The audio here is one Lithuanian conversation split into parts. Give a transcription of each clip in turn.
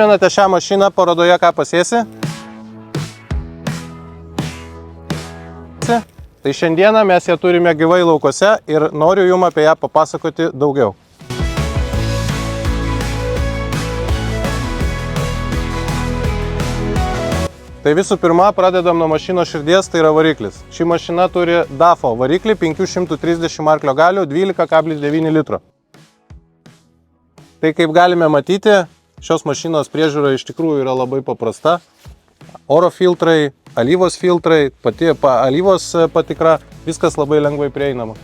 Menate šią mašiną parodoje, ką pasėsi? Tai šiandieną mes ją turime gyvai laukose ir noriu jums apie ją papasakoti daugiau. Tai visų pirma, pradedam nuo mašinos širdies, tai yra variklis. Ši mašina turi DAFO variklį 530 arklio galių, 12,9 litro. Tai kaip galime matyti, šios mašinos priežiūra iš tikrųjų yra labai paprasta. Oro filtrai, alyvos filtrai, pati alyvos patikra, viskas labai lengvai prieinama.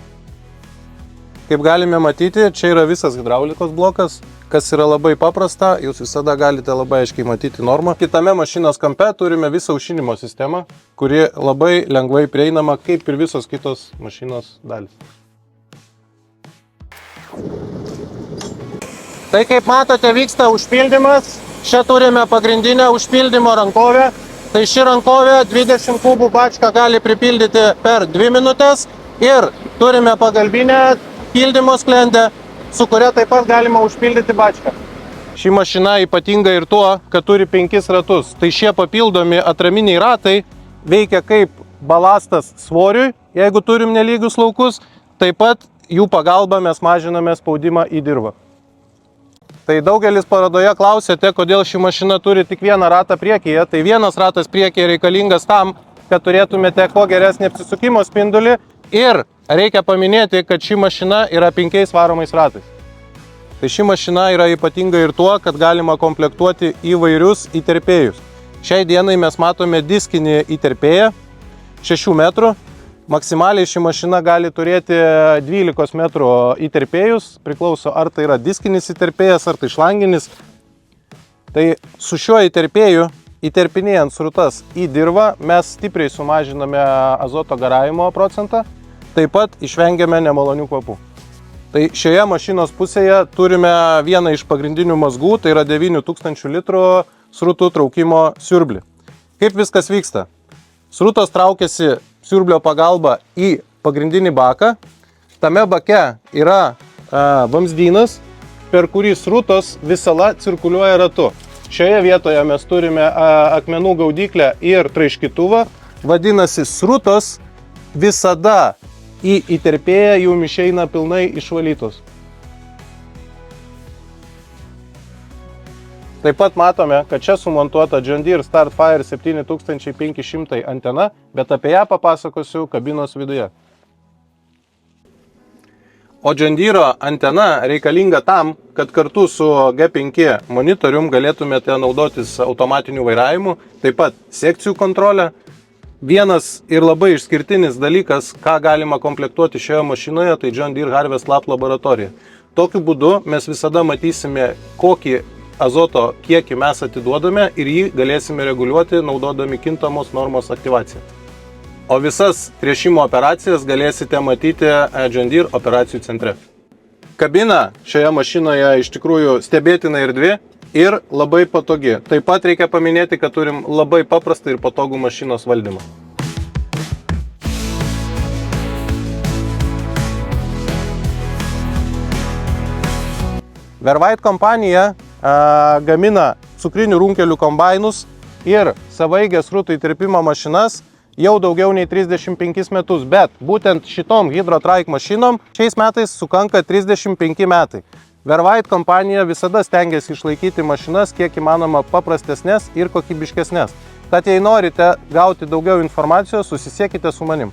Kaip galime matyti, čia yra visas hidraulikos blokas, kas yra labai paprasta, jūs visada galite labai aiškiai matyti normą. Kitame mašinos kampe turime visą aušinimo sistemą, kuri labai lengvai prieinama, kaip ir visos kitos mašinos dalys. Tai kaip matote, vyksta užpildymas. Čia turime pagrindinę užpildymo rankovę. Tai ši rankovė 20 kubų bačką gali pripildyti per 2 minutės. Ir turime pagalbinę pildymo sklendę, su kuria taip pat galima užpildyti bačką. Ši mašina ypatinga ir tuo, kad turi 5 ratus. Tai šie papildomi atraminiai ratai veikia kaip balastas svoriui, jeigu turim nelygius laukus. Taip pat jų pagalba mes mažiname spaudimą į dirvą. Tai daugelis parodoje klausėte, kodėl ši mašina turi tik vieną ratą priekyje. Tai vienas ratas priekyje reikalingas tam, kad turėtumėte kuo geresnį apsisukimo spindulį. Ir reikia paminėti, kad ši mašina yra 5 varomais ratais. Tai ši mašina yra ypatinga ir tuo, kad galima komplektuoti įvairius įterpėjus. Šiai dienai mes matome diskinį įterpėją 6 metrų. Maksimaliai ši mašina gali turėti 12 metrų įterpėjus, priklauso ar tai yra diskinis įterpėjas, ar tai šlanginis. Tai su šiuo įterpėju, įterpinėjant srutas į dirvą, mes stipriai sumažiname azoto garavimo procentą, taip pat išvengiame nemalonių kvapų. Tai šioje mašinos pusėje turime vieną iš pagrindinių mazgų, tai yra 9000 litrų srutų traukimo siurblį. Kaip viskas vyksta? Srutos traukiasi siurblio pagalba į pagrindinį baką. Tame bake yra vamzdynas, per kurį srutos visala cirkuliuoja ratu. Šioje vietoje mes turime akmenų gaudyklę ir traiškytuvą. Vadinasi, srutos visada į įterpėją jum išeina pilnai išvalytos. Taip pat matome, kad čia sumontuota John Deere Startfire 7500 antena, bet apie ją papasakosiu kabinos viduje. O John Deere antena reikalinga tam, kad kartu su G5 monitorium galėtumėte naudotis automatiniu vairavimu, taip pat sekcijų kontrolę. Vienas ir labai išskirtinis dalykas, ką galima komplektuoti šioje mašinoje, tai John Deere Harvest Lab laboratorija. Tokiu būdu mes visada matysime, kokį azoto kiekį mes atiduodame ir jį galėsime reguliuoti naudodami kintamos normos aktyvaciją. O visas tręšimo operacijas galėsite matyti John Deere operacijų centre. Kabina šioje mašinoje iš tikrųjų stebėtina erdvi ir labai patogi. Taip pat reikia paminėti, kad turim labai paprastą ir patogų mašinos valdymą. Vervait kompanija gamina cukrinių runkelių kombainus ir savaeigės srutų įterpimo mašinas jau daugiau nei 35 metus, bet būtent šitom Hydrotrike mašinom šiais metais sukanka 35 metai. Vervait kompanija visada stengiasi išlaikyti mašinas kiek įmanoma paprastesnės ir kokybiškesnės. Tad jei norite gauti daugiau informacijos, susisiekite su manim.